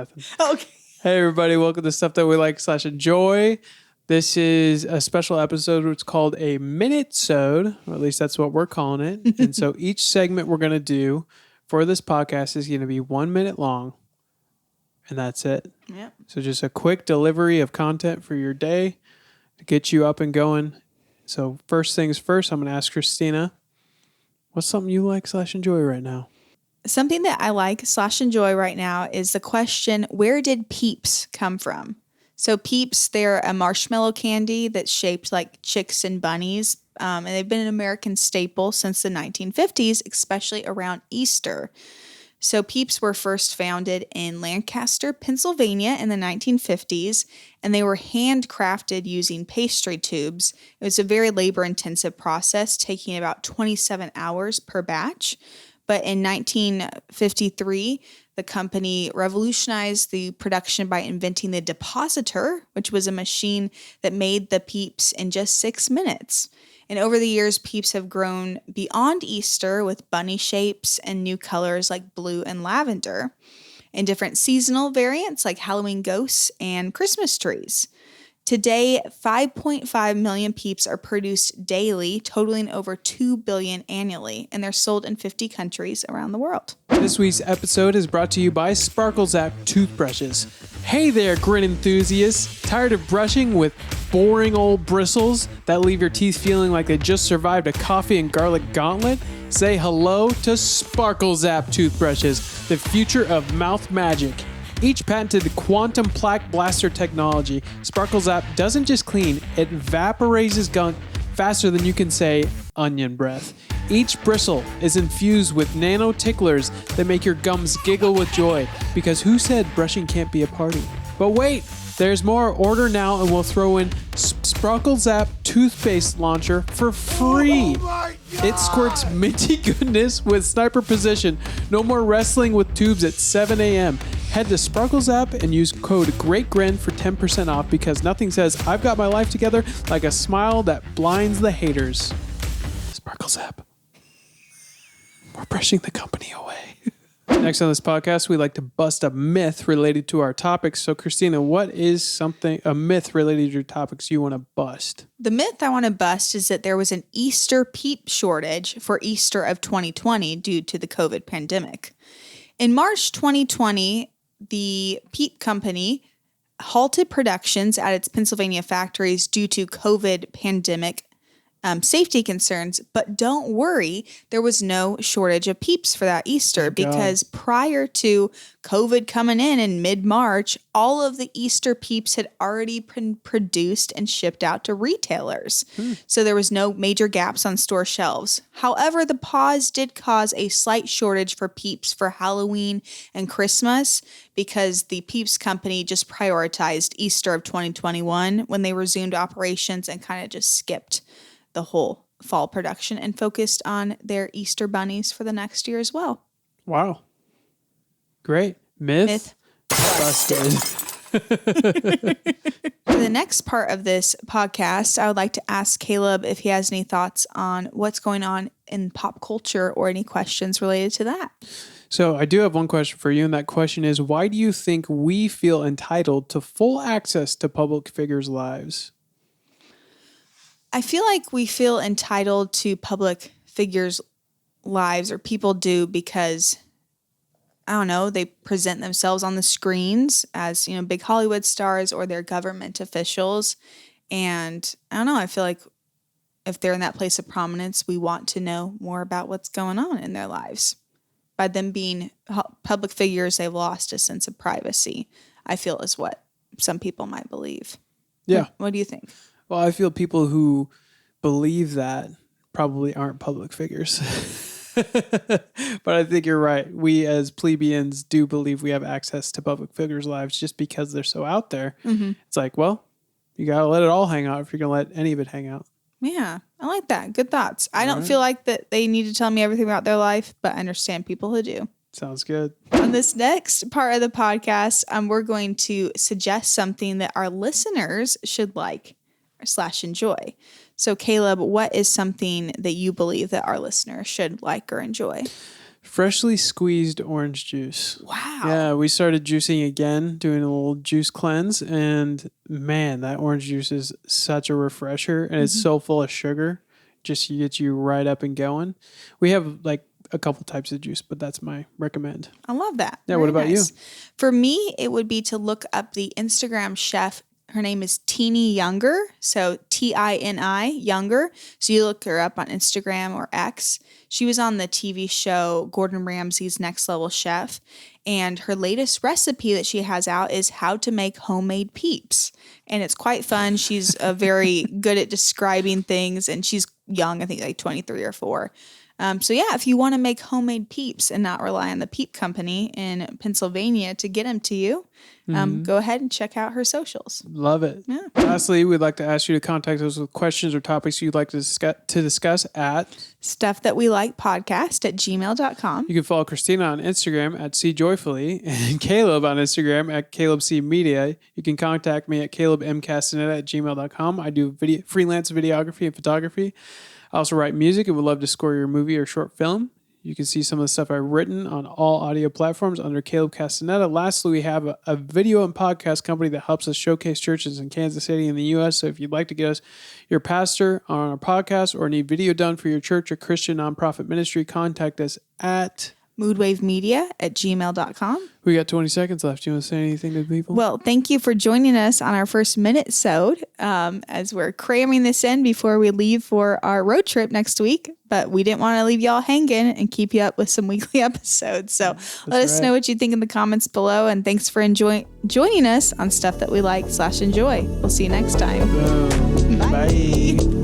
Nothing. Okay. Hey, everybody. Welcome to Stuff That We Like / Enjoy. This is a special episode. It's called a Minutesode, or at least that's what we're calling it. And so each segment we're going to do for this podcast is going to be 1 minute long. And that's it. Yep. So just a quick delivery of content for your day to get you up and going. So first things first, I'm going to ask Christina, what's something you like / enjoy right now? Something that I like / enjoy right now is the question, where did Peeps come from? So Peeps, they're a marshmallow candy that's shaped like chicks and bunnies. And they've been an American staple since the 1950s, especially around Easter. So Peeps were first founded in Lancaster, Pennsylvania in the 1950s, and they were handcrafted using pastry tubes. It was a very labor-intensive process, taking about 27 hours per batch. But in 1953, the company revolutionized the production by inventing the depositor, which was a machine that made the Peeps in just 6 minutes. And over the years, Peeps have grown beyond Easter with bunny shapes and new colors like blue and lavender, and different seasonal variants like Halloween ghosts and Christmas trees. Today, 5.5 million Peeps are produced daily, totaling over 2 billion annually, and they're sold in 50 countries around the world. This week's episode is brought to you by Sparkle Zap toothbrushes. Hey there, grin enthusiasts! Tired of brushing with boring old bristles that leave your teeth feeling like they just survived a coffee and garlic gauntlet? Say hello to Sparkle Zap toothbrushes, the future of mouth magic. Each patented quantum plaque blaster technology, Sparkle Zap doesn't just clean, it vaporizes gunk faster than you can say onion breath. Each bristle is infused with nano ticklers that make your gums giggle with joy, because who said brushing can't be a party? But wait, there's more. Order now and we'll throw in Sparkle Zap toothpaste launcher for free. It squirts minty goodness with sniper precision. No more wrestling with tubes at 7 a.m. Head to Sparkle Zap and use code GREATGRIN for 10% off, because nothing says I've got my life together like a smile that blinds the haters. Sparkle Zap. We're brushing the company away. Next on this podcast, we like to bust a myth related to our topics. So, Christina, what is a myth related to your topics you want to bust? The myth I want to bust is that there was an Easter Peep shortage for Easter of 2020 due to the COVID pandemic. In March 2020, the Peep company halted productions at its Pennsylvania factories due to COVID pandemic safety concerns, but don't worry, there was no shortage of Peeps for that Easter, because prior to COVID coming in mid-March, all of the Easter Peeps had already been produced and shipped out to retailers. So there was no major gaps on store shelves. However, the pause did cause a slight shortage for Peeps for Halloween and Christmas, because the Peeps company just prioritized Easter of 2021 when they resumed operations and kind of just skipped the whole fall production and focused on their Easter bunnies for the next year as well. Wow. Great. Myth busted. For the next part of this podcast, I would like to ask Caleb if he has any thoughts on what's going on in pop culture or any questions related to that. So I do have one question for you, and that question is, why do you think we feel entitled to full access to public figures' lives? I feel like we feel entitled to public figures' lives, or people do, because, I don't know, they present themselves on the screens as, big Hollywood stars, or they're government officials. And I don't know, I feel like if they're in that place of prominence, we want to know more about what's going on in their lives. By them being public figures, they've lost a sense of privacy, I feel, is what some people might believe. Yeah. What do you think? Well, I feel people who believe that probably aren't public figures. But I think you're right. We as plebeians do believe we have access to public figures' lives just because they're so out there. Mm-hmm. It's like, well, you got to let it all hang out if you're going to let any of it hang out. Yeah, I like that. Good thoughts. I don't feel like that they need to tell me everything about their life, but I understand people who do. Sounds good. On this next part of the podcast, we're going to suggest something that our listeners should like / enjoy. So Caleb, what is something that you believe that our listeners should like or enjoy? Freshly squeezed orange juice. Wow. Yeah, we started juicing again, doing a little juice cleanse, and man, that orange juice is such a refresher, and it's so full of sugar. Just gets you right up and going. We have like a couple types of juice, but that's my recommend. I love that. Yeah, Very what about you? For me, it would be to look up the Instagram chef. Her name is Tini Younger. So Tini Younger. So you look her up on Instagram or X. She was on the TV show Gordon Ramsay's Next Level Chef. And her latest recipe that she has out is how to make homemade peeps. And it's quite fun. She's very good at describing things. And she's young, I think like 23 or 4. So yeah, if you want to make homemade peeps and not rely on the Peep Company in Pennsylvania to get them to you, go ahead and check out her socials. Love it. Yeah. Lastly, we'd like to ask you to contact us with questions or topics you'd like to discuss at stuffthatwelikepodcast@gmail.com. You can follow Christina on Instagram at cjoyfully and Caleb on Instagram at CalebCmedia. You can contact me at calebmcastaneda@gmail.com. I do freelance videography and photography. I also write music and would love to score your movie or short film. You can see some of the stuff I've written on all audio platforms under Caleb Castaneda. Lastly, we have a video and podcast company that helps us showcase churches in Kansas City and the U.S. So if you'd like to get us your pastor on our podcast or need video done for your church or Christian nonprofit ministry, contact us at moodwavemedia@gmail.com. We got 20 seconds left. Do you want to say anything to the people? Well, thank you for joining us on our first Minutesode as we're cramming this in before we leave for our road trip next week. But we didn't want to leave y'all hanging and keep you up with some weekly episodes. So let us know what you think in the comments below. And thanks for joining us on Stuff That We Like /Enjoy. We'll see you next time. Bye.